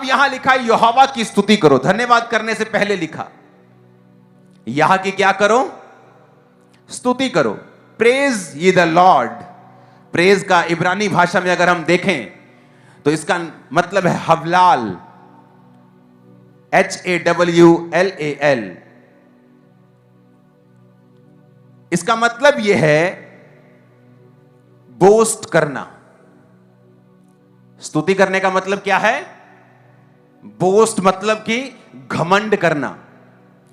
अब यहां लिखा है यहोवा की स्तुति करो, धन्यवाद करने से पहले लिखा यहां की क्या करो, स्तुति करो। प्रेज ये द लॉर्ड। प्रेज का इब्रानी भाषा में अगर हम देखें तो इसका मतलब है हवलाल, HAWLAL। इसका मतलब यह है बोस्ट करना। स्तुति करने का मतलब क्या है, बोस्ट मतलब कि घमंड करना।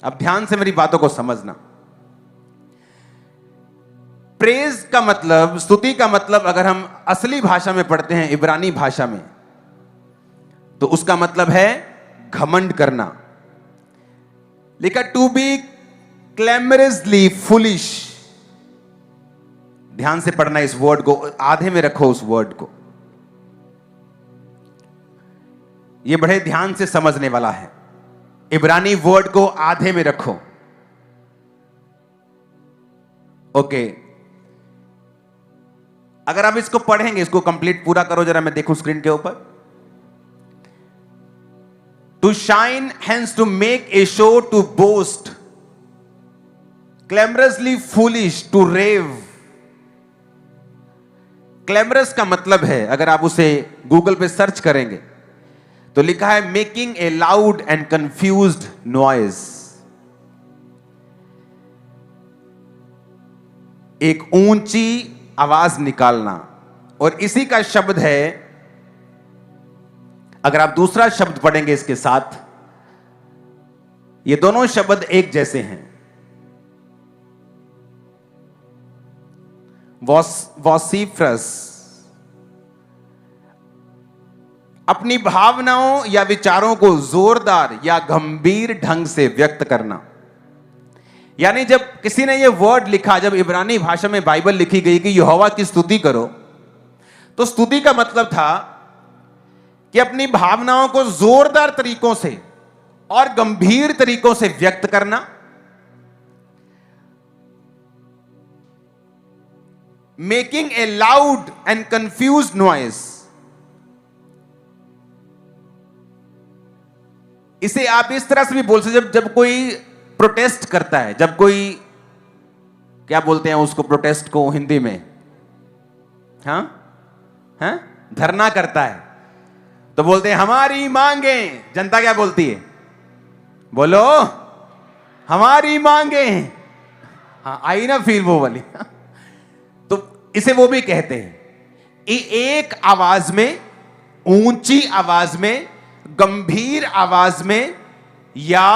अब ध्यान से मेरी बातों को समझना। प्रेज का मतलब, स्तुति का मतलब अगर हम असली भाषा में पढ़ते हैं, इब्रानी भाषा में, तो उसका मतलब है घमंड करना। लिखा टू बी क्लैमरसली फुलिश। ध्यान से पढ़ना इस वर्ड को, आधे में रखो उस वर्ड को, यह बड़े ध्यान से समझने वाला है। इब्रानी वर्ड को आधे में रखो। ओके, अगर आप इसको पढ़ेंगे, इसको कंप्लीट पूरा करो जरा, मैं देखूं स्क्रीन के ऊपर। To shine, hence to make a show, to boast, clamorously foolish, to rave. Clamorous का मतलब है, अगर आप उसे गूगल पे सर्च करेंगे तो लिखा है making a loud and confused noise. एक ऊंची आवाज निकालना। और इसी का शब्द है, अगर आप दूसरा शब्द पढ़ेंगे इसके साथ, ये दोनों शब्द एक जैसे हैं। वॉसिफरस, अपनी भावनाओं या विचारों को जोरदार या गंभीर ढंग से व्यक्त करना। यानी जब किसी ने यह वर्ड लिखा, जब इब्रानी भाषा में बाइबल लिखी गई कि यहोवा की स्तुति करो, तो स्तुति का मतलब था कि अपनी भावनाओं को जोरदार तरीकों से और गंभीर तरीकों से व्यक्त करना। Making a loud and confused noise, इसे आप इस तरह से भी बोल सकते, जब कोई प्रोटेस्ट करता है, जब कोई, क्या बोलते हैं उसको प्रोटेस्ट को हिंदी में, हाँ हाँ, धरना करता है, तो बोलते हैं हमारी मांगें। जनता क्या बोलती है, बोलो हमारी मांगें। हाँ, आई ना फील वो वाली। तो इसे वो भी कहते हैं, एक आवाज में, ऊंची आवाज में, गंभीर आवाज में, या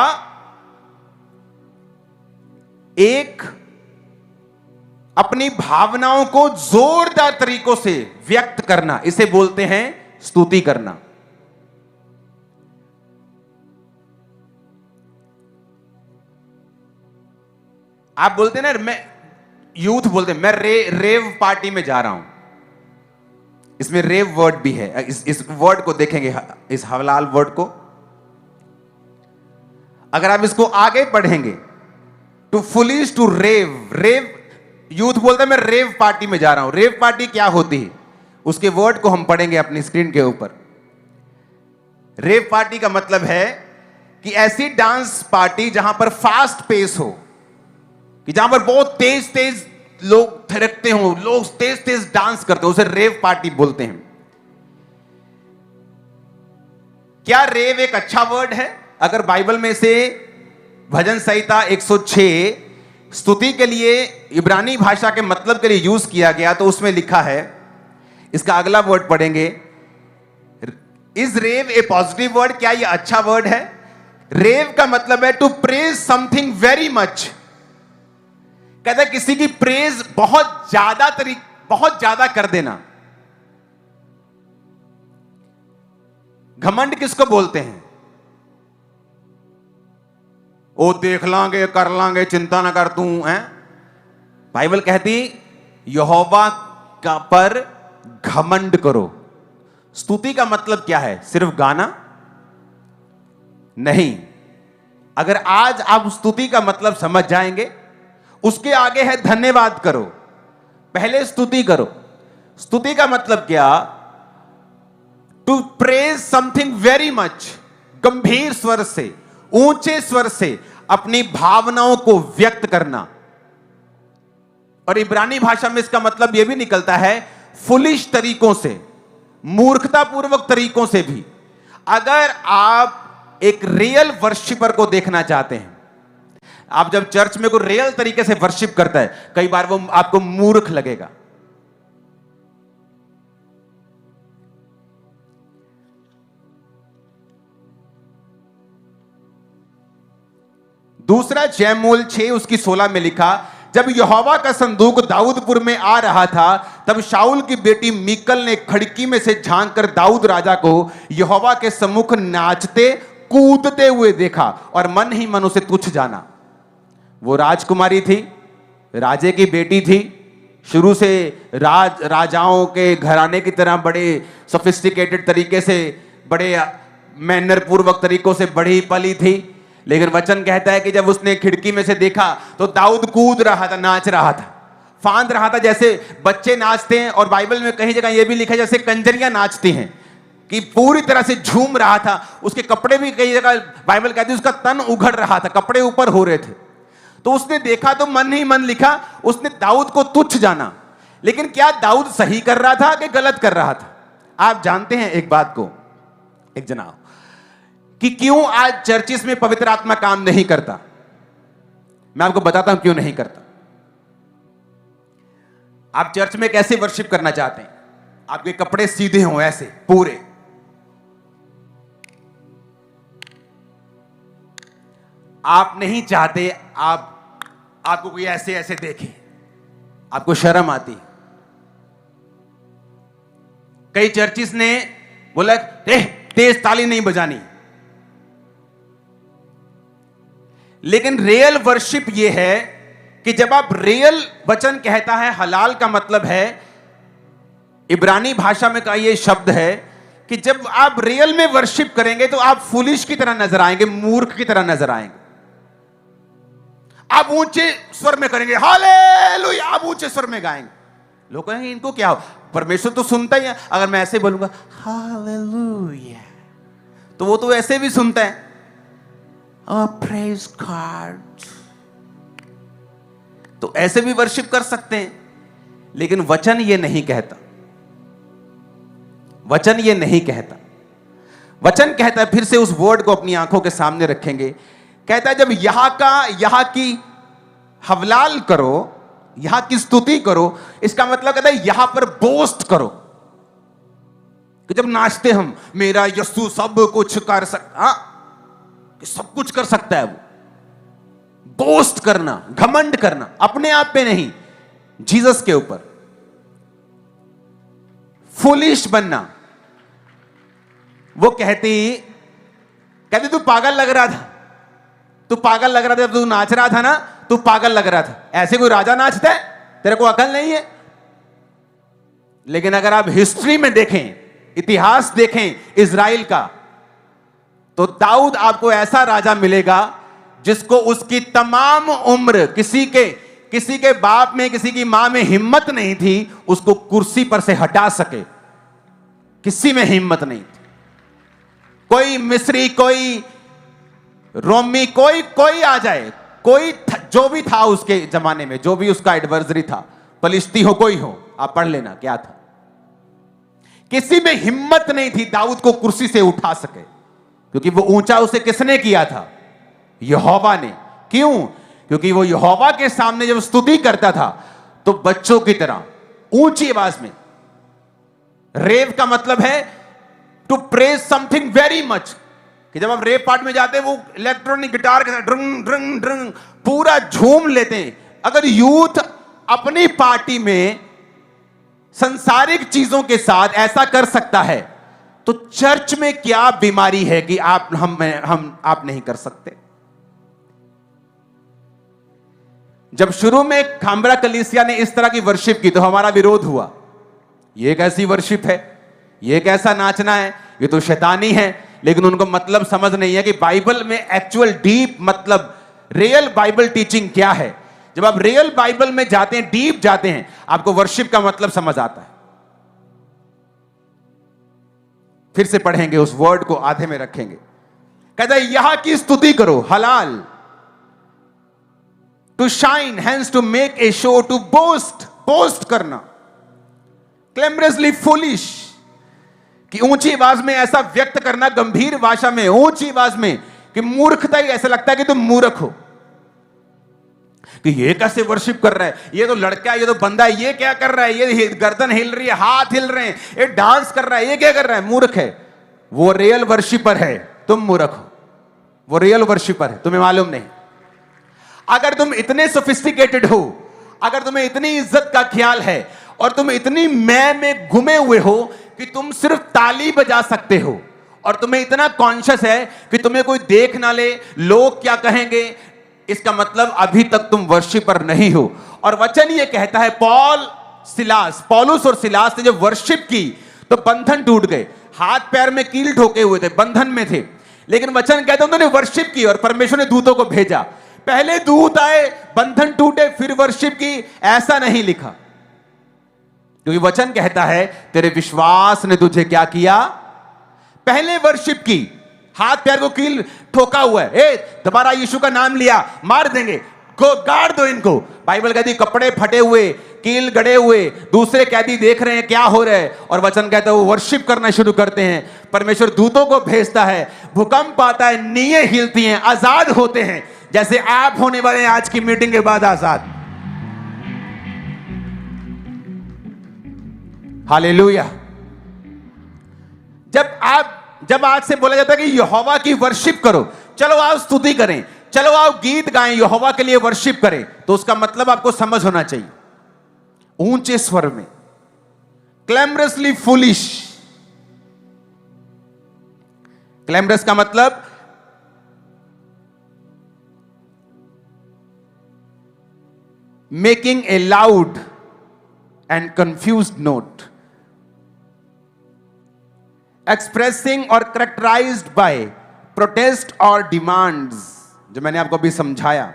एक अपनी भावनाओं को जोरदार तरीकों से व्यक्त करना, इसे बोलते हैं स्तुति करना। आप बोलते हैं ना, मैं, यूथ बोलते हैं मैं रेव पार्टी में जा रहा हूं। इसमें रेव वर्ड भी है। इस वर्ड को देखेंगे, इस हवलाल वर्ड को, अगर आप इसको आगे पढ़ेंगे, too foolish, to rave. Rave, youth बोलते हैं मैं रेव पार्टी में जा रहा हूं। रेव पार्टी क्या होती है, उसके वर्ड को हम पढ़ेंगे अपनी स्क्रीन के ऊपर। रेव पार्टी का मतलब है कि ऐसी डांस पार्टी जहां पर फास्ट पेस हो, कि जहां पर बहुत तेज तेज लोग थिरकते हो, लोग तेज तेज डांस करते हो, उसे रेव पार्टी बोलते हैं। क्या रेव एक अच्छा वर्ड है? अगर बाइबल में से भजन संहिता 106 स्तुति के लिए इब्रानी भाषा के मतलब के लिए यूज किया गया, तो उसमें लिखा है, इसका अगला वर्ड पढ़ेंगे, is rave a positive word? क्या यह अच्छा वर्ड है? रेव का मतलब है to praise something very much. कहता है किसी की प्रेज बहुत ज्यादा कर देना। घमंड किसको बोलते हैं? ओ देख लांगे, कर लांगे, चिंता ना कर तू है। बाइबल कहती यहोवा का पर घमंड करो। स्तुति का मतलब क्या है? सिर्फ गाना नहीं। अगर आज आप स्तुति का मतलब समझ जाएंगे, उसके आगे है धन्यवाद करो। पहले स्तुति करो। स्तुति का मतलब क्या? To praise something very much, गंभीर स्वर से, ऊंचे स्वर से अपनी भावनाओं को व्यक्त करना। और इब्रानी भाषा में इसका मतलब यह भी निकलता है फुलिश तरीकों से, मूर्खतापूर्वक तरीकों से भी। अगर आप एक रियल वर्शिपर को देखना चाहते हैं, आप जब चर्च में कोई रियल तरीके से वर्शिप करता है, कई बार वो आपको मूर्ख लगेगा। दूसरा जयमूल 6 उसकी 16 में लिखा, जब यहोवा का संदूक दाऊदपुर में आ रहा था, तब शाऊल की बेटी मीकल ने खिड़की में से झांककर दाऊद राजा को यहोवा के सम्मुख नाचते कूदते हुए देखा और मन ही मन उसे तुच्छ जाना। वो राजकुमारी थी, राजे की बेटी थी, शुरू से राजाओं के घराने की तरह बड़े सोफिस्टिकेटेड तरीके से, बड़े मैनर पूर्वक तरीकों से बड़ी पली थी। लेकिन वचन कहता है कि जब उसने खिड़की में से देखा तो दाऊद कूद रहा था, नाच रहा था, फांद रहा था, जैसे बच्चे नाचते हैं। और बाइबल में कहीं जगह यह भी लिखा है जैसे कंजरियां नाचती हैं, कि पूरी तरह से झूम रहा था। उसके कपड़े भी कई जगह बाइबल कहती है उसका तन उघड़ रहा था, कपड़े ऊपर हो रहे थे। तो उसने देखा तो मन ही मन लिखा, उसने दाऊद को तुच्छ जाना। लेकिन क्या दाऊद सही कर रहा था कि गलत कर रहा था? आप जानते हैं एक बात को, एक जनाब, कि क्यों आज चर्चिस में पवित्र आत्मा काम नहीं करता। मैं आपको बताता हूं क्यों नहीं करता। आप चर्च में कैसे वर्शिप करना चाहते हैं? आपके कपड़े सीधे हों, ऐसे पूरे, आप नहीं चाहते आपको कोई ऐसे ऐसे देखे, आपको शर्म आती। कई चर्चिस ने बोला तेज ताली नहीं बजानी। लेकिन रियल वर्शिप यह है कि जब आप रियल, वचन कहता है हलाल का मतलब है, इब्रानी भाषा में का यह शब्द है कि जब आप रियल में वर्शिप करेंगे तो आप फुलिश की तरह नजर आएंगे, मूर्ख की तरह नजर आएंगे। आप ऊंचे स्वर में करेंगे हालेलुया, आप ऊंचे स्वर में गाएंगे, लोग कहेंगे इनको क्या हो, परमेश्वर तो सुनता ही है। अगर मैं ऐसे बोलूंगा हालेलुया, तो वो तो ऐसे भी सुनता है, Oh, praise God। तो ऐसे भी वर्शिप कर सकते हैं। लेकिन वचन ये नहीं कहता, वचन ये नहीं कहता। वचन कहता है, फिर से उस वर्ड को अपनी आंखों के सामने रखेंगे, कहता है जब यहां की हवलाल करो, यहां की स्तुति करो, इसका मतलब कहता है यहां पर बोस्ट करो। कि जब नाचते हम, मेरा यीशु सब कुछ कर सकता, सब कुछ कर सकता है, वो बोस्ट करना, घमंड करना, अपने आप पे नहीं, जीसस के ऊपर, फुलिश बनना। वो कहती तू पागल लग रहा था, तू पागल लग रहा था, तू नाच रहा था ना, तू पागल लग रहा था। ऐसे कोई राजा नाचता है? तेरे को अकल नहीं है? लेकिन अगर आप हिस्ट्री में देखें, इतिहास देखें इजराइल का, तो दाऊद आपको ऐसा राजा मिलेगा जिसको उसकी तमाम उम्र किसी के बाप में, किसी की मां में हिम्मत नहीं थी उसको कुर्सी पर से हटा सके। किसी में हिम्मत नहीं थी। कोई मिस्री, कोई रोमी, कोई आ जाए, कोई जो भी था उसके जमाने में, जो भी उसका एडवर्सरी था, पलिश्ती हो कोई हो, आप पढ़ लेना क्या था। किसी में हिम्मत नहीं थी दाऊद को कुर्सी से उठा सके, क्योंकि वो ऊंचा उसे किसने किया था? यहोवा ने। क्यों? क्योंकि वो यहोवा के सामने जब स्तुति करता था तो बच्चों की तरह ऊंची आवाज में, रेव का मतलब है to praise something very much, कि जब आप रेव पार्ट में जाते हैं वो इलेक्ट्रॉनिक गिटार के साथ ड्रंग ड्रंग ड्रंग पूरा झूम लेते हैं। अगर यूथ अपनी पार्टी में संसारिक चीजों के साथ ऐसा कर सकता है, तो चर्च में क्या बीमारी है कि आप नहीं कर सकते? जब शुरू में खामरा कलीसिया ने इस तरह की वर्शिप की तो हमारा विरोध हुआ। यह कैसी वर्शिप है, यह कैसा नाचना है, ये तो शैतानी है। लेकिन उनको मतलब समझ नहीं है कि बाइबल में एक्चुअल डीप मतलब रियल बाइबल टीचिंग क्या है। जब आप रियल बाइबल में जाते हैं, डीप जाते हैं, आपको वर्शिप का मतलब समझ आता है। फिर से पढ़ेंगे, उस वर्ड को आधे में रखेंगे। कहता है यह की स्तुति करो, हलाल, to shine, hence to make a show, to boast, boast करना, क्लेमरसली फुलिश, कि ऊंची आवाज में ऐसा व्यक्त करना, गंभीर भाषा में, ऊंची आवाज में, कि मूर्खता ही, ऐसा लगता है कि तुम मूर्ख हो, कि ये कैसे वर्शिप कर रहा है, ये तो लड़का है, ये तो बंदा है, ये क्या कर रहा है, ये गर्दन हिल रही है, हाथ हिल रहे हैं, ये डांस कर रहा है, ये क्या कर रहा है, मूर्ख है। वो रियल वर्शिपर है, तुम मूर्ख हो। वो रियल वर्शिपर है, तुम्हें मालूम नहीं। अगर तुम इतने सोफिस्टिकेटेड हो, अगर तुम्हें इतनी इज्जत का ख्याल है और तुम इतनी मैं में घुमे हुए हो कि तुम सिर्फ ताली बजा सकते हो, और तुम्हें इतना कॉन्शियस है कि तुम्हें कोई देख ना ले, लोग क्या कहेंगे, इसका मतलब अभी तक तुम वर्शिपर नहीं हो। और वचन ये कहता है, पौलुस और सिलास ने जब वर्शिप की तो बंधन टूट गए, हाथ पैर में कील ठोके हुए थे, बंधन में थे, लेकिन वचन कहता है उन्होंने वर्शिप की और परमेश्वर ने दूतों को भेजा। पहले दूत आए, बंधन टूटे, फिर वर्शिप की, ऐसा नहीं लिखा, क्योंकि वचन कहता है तेरे विश्वास ने तुझे क्या किया, पहले वर्शिप की, हाथ पैर को कील ठोका हुआ है, ए दोबारा यीशु का नाम लिया, मार देंगे, को गाड़ दो इनको। बाइबल कहती कपड़े फटे हुए, कील गड़े हुए, दूसरे कैदी देख रहे हैं क्या हो रहा है, और वचन कहता है वो वर्शिप करना शुरू करते हैं। परमेश्वर दूतों को भेजता है, भूकंप आता है, नींवें हिलती हैं, आजाद होते हैं, जैसे आप होने वाले हैं आज की मीटिंग के बाद आजाद। हालेलुया। जब आज से बोला जाता है कि यहोवा की वर्शिप करो, चलो आओ स्तुति करें, चलो आओ गीत गाएं, यहोवा के लिए वर्शिप करें, तो उसका मतलब आपको समझ होना चाहिए, ऊंचे स्वर में, क्लैमरसली फुलिश। क्लैमरस का मतलब making a loud and confused note, expressing और करेक्टराइज्ड बाय प्रोटेस्ट और डिमांड्स, जो मैंने आपको अभी समझाया।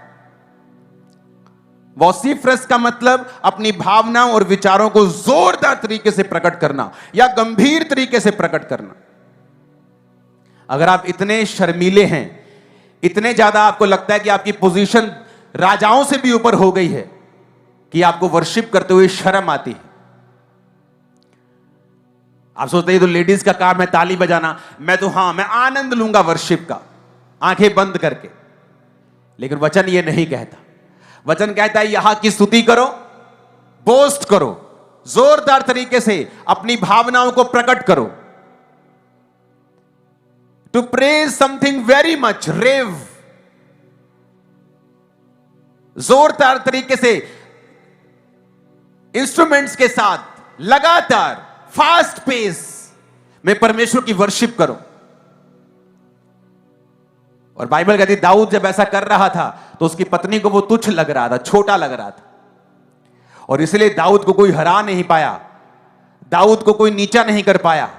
वॉसिफरस का मतलब अपनी भावनाओं और विचारों को जोरदार तरीके से प्रकट करना या गंभीर तरीके से प्रकट करना। अगर आप इतने शर्मीले हैं, इतने ज्यादा आपको लगता है कि आपकी पोजीशन राजाओं से भी ऊपर हो गई है, कि आपको वर्शिप करते हुए शर्म आती है, आप सोचते हैं तो लेडीज का काम है ताली बजाना, मैं आनंद लूंगा वर्शिप का, आंखें बंद करके। लेकिन वचन ये नहीं कहता, वचन कहता है यहां की स्तुति करो, बोस्ट करो, जोरदार तरीके से अपनी भावनाओं को प्रकट करो, to praise something very much, rave, जोरदार तरीके से इंस्ट्रूमेंट्स के साथ लगातार फास्ट पेस में परमेश्वर की वर्शिप करो। और बाइबल कहती दाऊद जब ऐसा कर रहा था तो उसकी पत्नी को वो तुच्छ लग रहा था, छोटा लग रहा था, और इसलिए दाऊद को कोई हरा नहीं पाया, दाऊद को कोई नीचा नहीं कर पाया,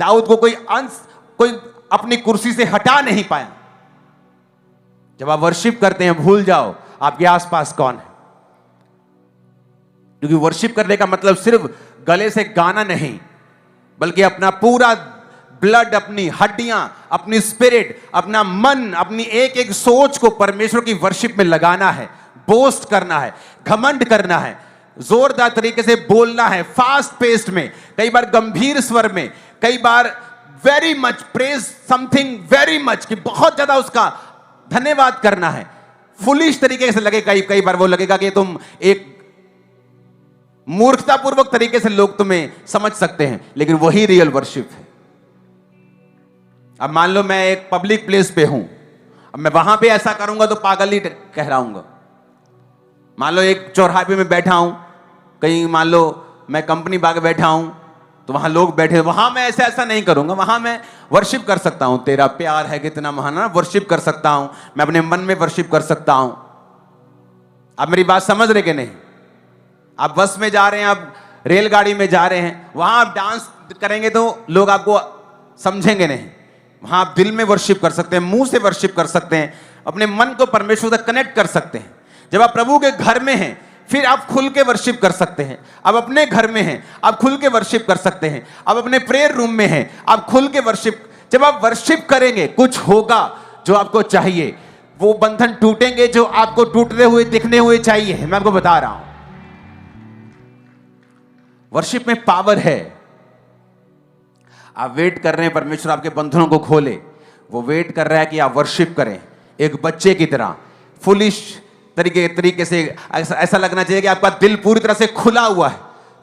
दाऊद को कोई अपनी कुर्सी से हटा नहीं पाया। जब आप वर्शिप करते हैं भूल जाओ आपके आसपास कौन है, क्योंकि वर्शिप करने का मतलब सिर्फ गले से गाना नहीं, बल्कि अपना पूरा ब्लड, अपनी हड्डियां, अपनी स्पिरिट, अपना मन, अपनी एक एक सोच को परमेश्वर की वर्शिप में लगाना है, बोस्ट करना है, घमंड करना है, जोरदार तरीके से बोलना है, फास्ट पेस्ड में, कई बार गंभीर स्वर में, कई बार very much, praise something very much, कि बहुत ज्यादा उसका धन्यवाद करना है, फुलिश तरीके से लगे, कई बार वो लगेगा कि तुम एक मूर्खतापूर्वक तरीके से लोग तुम्हें समझ सकते हैं, लेकिन वही रियल वर्शिप है। अब मान लो मैं एक पब्लिक प्लेस पे हूं, अब मैं वहां पे ऐसा करूंगा तो पागल ही कहलाऊंगा। मान लो एक चौराहे में बैठा हूं, कहीं मान लो मैं कंपनी बाग बैठा हूं, तो वहां लोग बैठे, वहां मैं ऐसा नहीं करूंगा, वहां मैं वर्शिप कर सकता हूं, तेरा प्यार है कितना महान, वर्शिप कर सकता हूं, मैं अपने मन में वर्शिप कर सकता हूं। आप मेरी बात समझ रहे कि नहीं? आप बस में जा रहे हैं, आप रेलगाड़ी में जा रहे हैं, वहां आप डांस करेंगे तो लोग आपको समझेंगे नहीं। वहां आप दिल में वर्शिप कर सकते हैं, मुंह से वर्शिप कर सकते हैं, अपने मन को परमेश्वर से कनेक्ट कर सकते हैं। जब आप प्रभु के घर में हैं, फिर आप खुल के वर्शिप कर सकते हैं। अब अपने घर में हैं, आप खुल के वर्शिप कर सकते हैं। अब अपने प्रेयर रूम में हैं, आप खुल के वर्शिप। जब आप वर्शिप करेंगे कुछ होगा जो आपको चाहिए। वो बंधन टूटेंगे जो आपको टूटते हुए दिखने हुए चाहिए। मैं आपको बता रहा हूं, वर्शिप में पावर है। आप वेट कर रहे हैं परमेश्वर आपके बंधनों को खोले। वो वेट कर रहा है कि आप वर्शिप करें एक बच्चे की तरह, फुलिश तरीके से। ऐसा लगना चाहिए कि आपका दिल पूरी तरह से खुला हुआ है।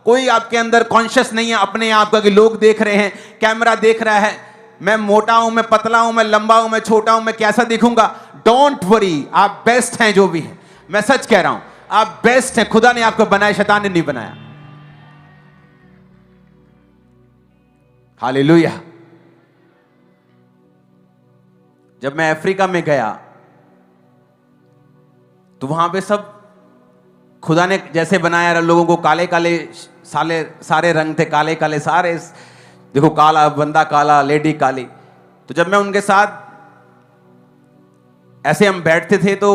कोई आपके अंदर कॉन्शियस नहीं है अपने आप का कि लोग देख रहे हैं, कैमरा देख रहा है, मैं मोटा हूं, मैं पतला हूं, मैं लंबा हूं, मैं छोटा हूं, मैं कैसा दिखूंगा। डोंट वरी, आप बेस्ट हैं जो भी है। मैं सच कह रहा हूं, आप बेस्ट हैं। खुदा ने आपको बनाया, शैतान ने नहीं बनाया। हालेलुया। जब मैं अफ्रीका में गया तो वहां पे सब खुदा ने जैसे बनाया, लोगों को काले काले सारे रंग थे, काले काले सारे। देखो, काला बंदा काला, लेडी काली। तो जब मैं उनके साथ ऐसे हम बैठते थे तो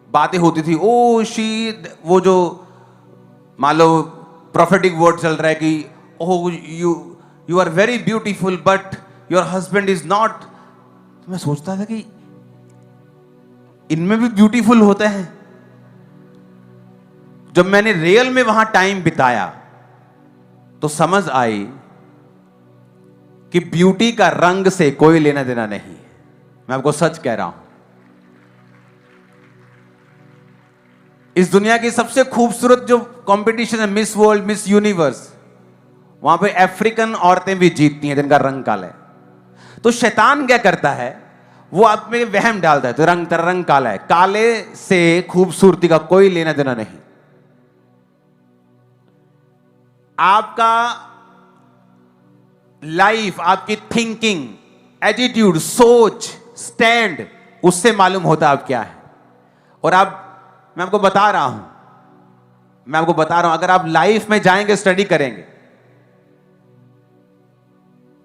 बातें होती थी। ओ शी, वो जो मान लो प्रोफेटिक वर्ड चल रहा है कि oh you are very beautiful but your husband is not. मैं सोचता था कि इनमें भी ब्यूटीफुल होते हैं। जब मैंने रियल में वहां टाइम बिताया तो समझ आई कि ब्यूटी का रंग से कोई लेना देना नहीं। मैं आपको सच कह रहा हूं, इस दुनिया की सबसे खूबसूरत जो कंपटीशन है, मिस वर्ल्ड, मिस यूनिवर्स, वहां पे अफ्रीकन औरतें भी जीतती हैं जिनका रंग काला है। तो शैतान क्या करता है, वो आप में वहम डालता है। तो तेरा रंग काला है, काले से खूबसूरती का कोई लेना देना नहीं। आपका लाइफ, आपकी थिंकिंग, एटीट्यूड, सोच, स्टैंड, उससे मालूम होता है आप क्या है। और मैं आपको बता रहा हूं, अगर आप लाइफ में जाएंगे, स्टडी करेंगे,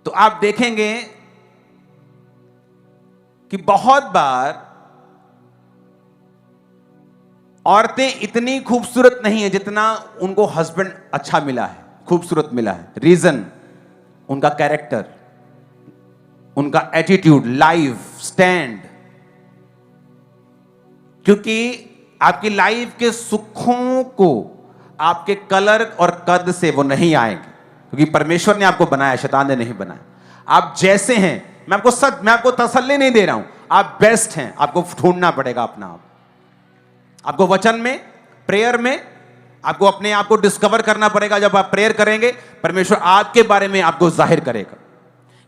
तो आप देखेंगे कि बहुत बार औरतें इतनी खूबसूरत नहीं है जितना उनको हस्बैंड अच्छा मिला है, खूबसूरत मिला है। रीजन उनका कैरेक्टर, उनका एटीट्यूड, लाइफ स्टैंड। क्योंकि आपकी लाइफ के सुखों को आपके कलर और कद से वो नहीं आएंगे, क्योंकि परमेश्वर ने आपको बनाया, शैतान ने नहीं बनाया। आप जैसे हैं, मैं आपको तसल्ली नहीं दे रहा हूं, आप बेस्ट हैं। आपको ढूंढना पड़ेगा अपना आप। आपको वचन में, प्रेयर में आपको अपने आप को डिस्कवर करना पड़ेगा। जब आप प्रेयर करेंगे, परमेश्वर आपके बारे में आपको जाहिर करेगा।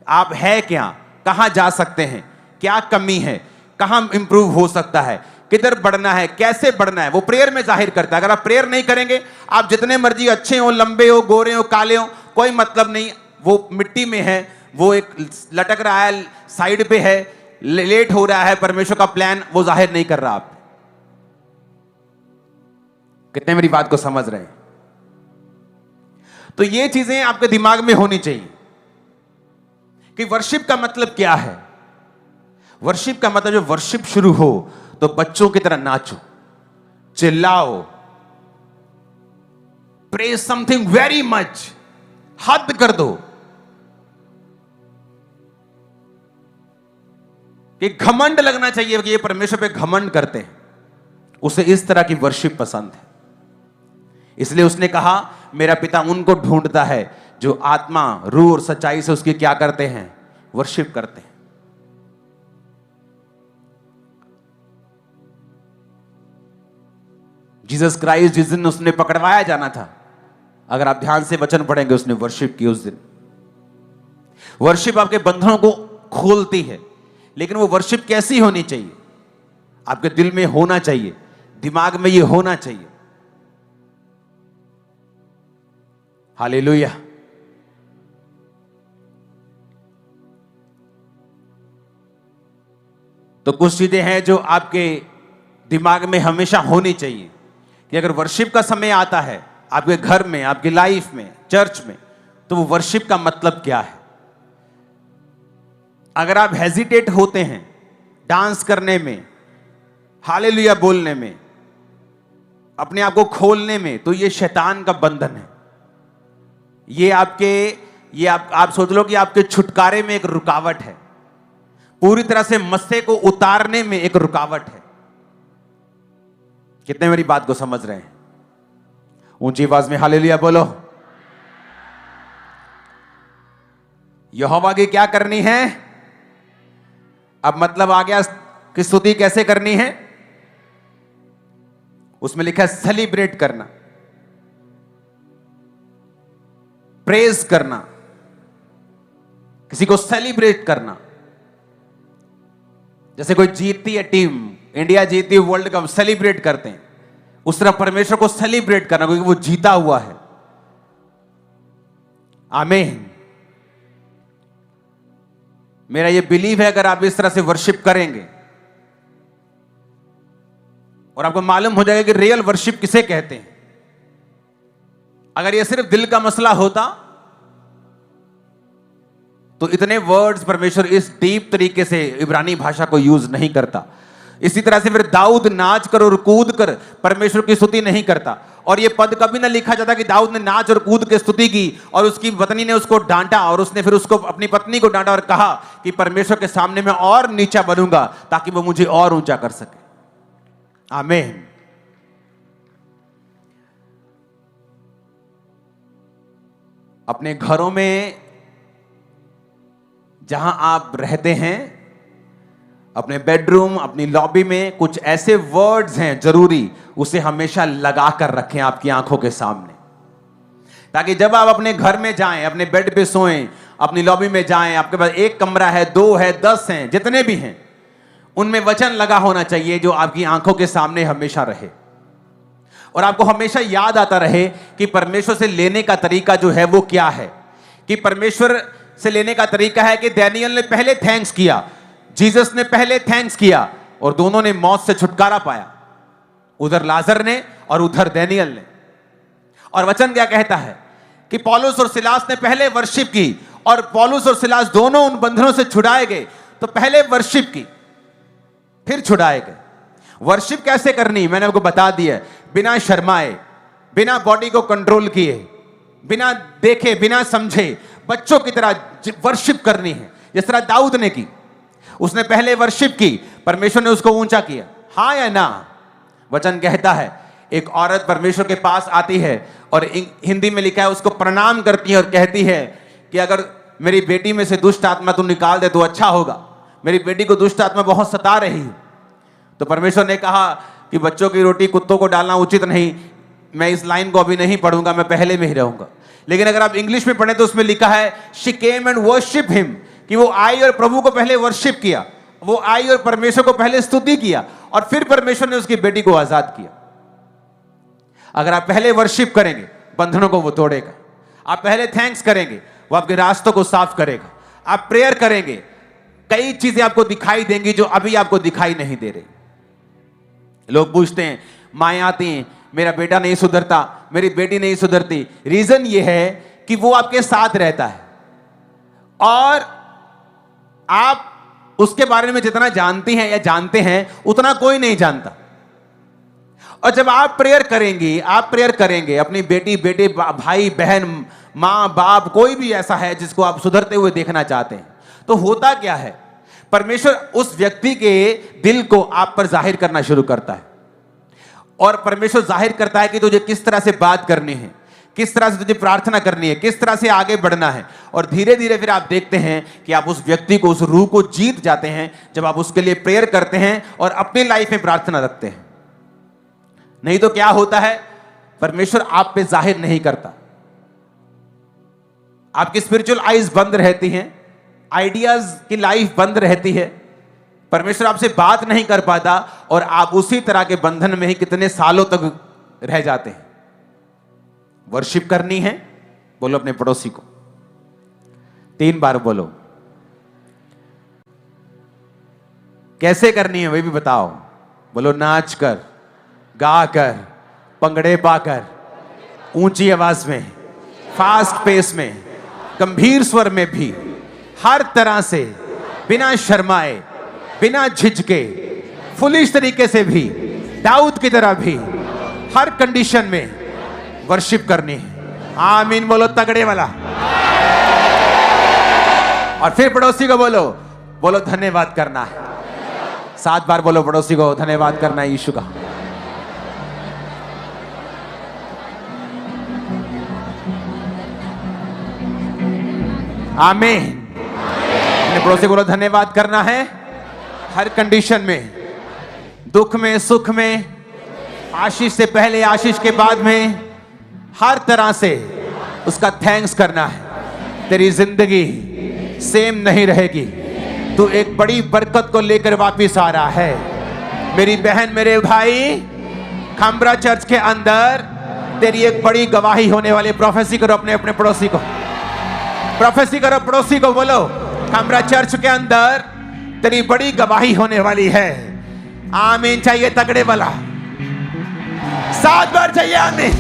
आप है क्या, कहां जा सकते हैं, क्या कमी है, कहां इंप्रूव हो सकता है, किधर बढ़ना है, कैसे बढ़ना है, वो प्रेयर में जाहिर करता है। अगर आप प्रेयर नहीं करेंगे, आप जितने मर्जी अच्छे हो, लंबे हो, गोरे हो, काले हो, कोई मतलब नहीं। वो मिट्टी में है, वो एक लटक रहा है, साइड पे है, लेट हो रहा है। परमेश्वर का प्लान वो जाहिर नहीं कर रहा। आप कितने मेरी बात को समझ रहे हैं? तो ये चीजें आपके दिमाग में होनी चाहिए कि वर्शिप का मतलब क्या है। वर्शिप का मतलब, जब वर्शिप शुरू हो तो बच्चों की तरह नाचो, चिल्लाओ, प्रे समथिंग वेरी मच, हद कर दो कि घमंड लगना चाहिए कि ये परमेश्वर पे घमंड करते हैं। उसे इस तरह की वर्शिप पसंद है। इसलिए उसने कहा, मेरा पिता उनको ढूंढता है जो आत्मा, रूह और सच्चाई से उसकी क्या करते हैं, वर्शिप करते हैं। जीसस क्राइस्ट जिस दिन उसने पकड़वाया जाना था, अगर आप ध्यान से वचन पढ़ेंगे, उसने वर्शिप की उस दिन। वर्शिप आपके बंधनों को खोलती है, लेकिन वो वर्शिप कैसी होनी चाहिए? आपके दिल में होना चाहिए, दिमाग में ये होना चाहिए। हालेलुया। तो कुछ चीजें हैं जो आपके दिमाग में हमेशा होनी चाहिए कि अगर वर्शिप का समय आता है आपके घर में, आपकी लाइफ में, चर्च में, तो वो वर्शिप का मतलब क्या है। अगर आप हेजिटेट होते हैं डांस करने में, हालेलुया बोलने में, अपने आप को खोलने में, तो ये शैतान का बंधन है। ये आप सोच लो कि आपके छुटकारे में एक रुकावट है, पूरी तरह से मस्से को उतारने में एक रुकावट है। कितने मेरी बात को समझ रहे हैं? ऊंची आवाज में हालेलुया बोलो। यहोवा की क्या करनी है? अब मतलब आ गया कि स्तुति कैसे करनी है। उसमें लिखा है सेलिब्रेट करना, प्रेज करना, किसी को सेलिब्रेट करना। जैसे कोई जीतती है टीम, इंडिया जीतती है वर्ल्ड कप, सेलिब्रेट करते हैं, उस तरह परमेश्वर को सेलिब्रेट करना क्योंकि वो जीता हुआ है। आमीन। मेरा ये बिलीव है अगर आप इस तरह से वर्शिप करेंगे और आपको मालूम हो जाएगा कि रियल वर्शिप किसे कहते हैं। अगर ये सिर्फ दिल का मसला होता तो इतने वर्ड्स परमेश्वर इस डीप तरीके से इब्रानी भाषा को यूज नहीं करता। इसी तरह से फिर दाऊद नाच कर और कूद कर परमेश्वर की स्तुति नहीं करता। और ये पद कभी ना लिखा जाता कि दाऊद ने नाच और कूद के स्तुति की और उसकी पत्नी ने उसको डांटा और उसने फिर उसको अपनी पत्नी को डांटा और कहा कि परमेश्वर के सामने मैं और नीचा बनूंगा ताकि वो मुझे और ऊंचा कर सके। आमीन। अपने घरों में जहां आप रहते हैं, अपने बेडरूम, अपनी लॉबी में कुछ ऐसे वर्ड्स हैं जरूरी, उसे हमेशा लगा कर रखें आपकी आंखों के सामने, ताकि जब आप अपने घर में जाएं, अपने बेड पे सोएं, अपनी लॉबी में जाएं, आपके पास एक कमरा है, 2 है, 10 हैं, जितने भी हैं, उनमें वचन लगा होना चाहिए जो आपकी आंखों के सामने हमेशा रहे और आपको हमेशा याद आता रहे कि परमेश्वर से लेने का तरीका जो है वो क्या है। कि परमेश्वर से लेने का तरीका है कि डैनियल ने पहले थैंक्स किया, जीसस ने पहले थैंक्स किया और दोनों ने मौत से छुटकारा पाया, उधर लाजर ने और उधर डैनियल ने। और वचन क्या कहता है कि पौलुस और सिलास ने पहले वर्शिप की और पौलुस और सिलास दोनों उन बंधनों से छुड़ाए गए। तो पहले वर्शिप की, फिर छुड़ाए गए। वर्शिप कैसे करनी मैंने आपको बता दिया, बिना शर्माए, बिना बॉडी को कंट्रोल किए, बिना देखे, बिना समझे, बच्चों की तरह वर्शिप करनी है, जिस तरह दाऊद ने की। उसने पहले वर्शिप की, परमेश्वर ने उसको ऊंचा किया। हाँ या ना? वचन कहता है एक औरत परमेश्वर के पास आती है और हिंदी में लिखा है उसको प्रणाम करती है और कहती है कि अगर मेरी बेटी में से दुष्ट आत्मा तू निकाल दे तो अच्छा होगा, मेरी बेटी को दुष्ट आत्मा बहुत सता रही है। तो परमेश्वर ने कहा कि बच्चों की रोटी कुत्तों को डालना उचित नहीं, मैं इस लाइन को अभी नहीं पढ़ूंगा, मैं पहले में ही रहूंगा। लेकिन अगर आप इंग्लिश में पढ़ें तो उसमें लिखा है she came and worship him, कि वो आई और प्रभु को पहले वर्शिप किया, वो आई और परमेश्वर को पहले स्तुति किया और फिर परमेश्वर ने उसकी बेटी को आजाद किया। अगर आप पहले वर्शिप करेंगे बंधनों को वो तोड़ेगा। आप पहले थैंक्स करेंगे वो आपके रास्तों को साफ करेगा। आप प्रेयर करेंगे, कई चीजें आपको दिखाई देंगी जो अभी आपको दिखाई नहीं दे रही। लोग पूछते हैं, माएँ आती हैं, मेरा बेटा नहीं सुधरता, मेरी बेटी नहीं सुधरती। रीजन ये है कि वो आपके साथ रहता है और आप उसके बारे में जितना जानती हैं या जानते हैं उतना कोई नहीं जानता। और जब आप प्रेयर करेंगे अपनी बेटी, बेटे, भाई, बहन, मां, बाप, कोई भी ऐसा है जिसको आप सुधरते हुए देखना चाहते हैं, तो होता क्या है, परमेश्वर उस व्यक्ति के दिल को आप पर जाहिर करना शुरू करता है और परमेश्वर जाहिर करता है कि तुझे किस तरह से बात करनी है, किस तरह से तुझे प्रार्थना करनी है, किस तरह से आगे बढ़ना है। और धीरे धीरे फिर आप देखते हैं कि आप उस व्यक्ति को, उस रूह को जीत जाते हैं जब आप उसके लिए प्रेयर करते हैं और अपनी लाइफ में प्रार्थना रखते हैं। नहीं तो क्या होता है, परमेश्वर आप पे जाहिर नहीं करता, आपकी स्पिरिचुअल आईज बंद रहती हैं, आइडियाज की लाइफ बंद रहती है, परमेश्वर आपसे बात नहीं कर पाता और आप उसी तरह के बंधन में ही कितने सालों तक रह जाते हैं। वर्शिप करनी है, बोलो अपने पड़ोसी को 3 बार बोलो। कैसे करनी है वही भी बताओ। बोलो नाच कर, गा कर, पंगड़े पाकर, ऊंची आवाज में, फास्ट पेस में, गंभीर स्वर में भी, हर तरह से, बिना शर्माए, बिना झिझके, फुलिश तरीके से भी, दाऊद की तरह भी, हर कंडीशन में वर्शिप करनी है। आमीन बोलो तगड़े वाला। और फिर पड़ोसी को बोलो, बोलो धन्यवाद करना है। 7 बार बोलो पड़ोसी को, धन्यवाद करना है यीशु का। आमीन। अपने पड़ोसी को बोलो धन्यवाद करना है हर कंडीशन में, दुख में, सुख में, आशीष से पहले, आशीष के बाद में, हर तरह से उसका थैंक्स करना है। तेरी जिंदगी सेम नहीं रहेगी। तू एक बड़ी बरकत को लेकर वापिस आ रहा है। मेरी बहन, मेरे भाई, खंबरा चर्च के अंदर तेरी एक बड़ी गवाही होने वाली। प्रोफेसी करो अपने अपने पड़ोसी को, प्रोफेसी करो पड़ोसी को, बोलो खंबरा चर्च के अंदर तेरी बड़ी गवाही होने वाली है। आमीन चाहिए तगड़े वाला। 7 बार चाहिए आमीन।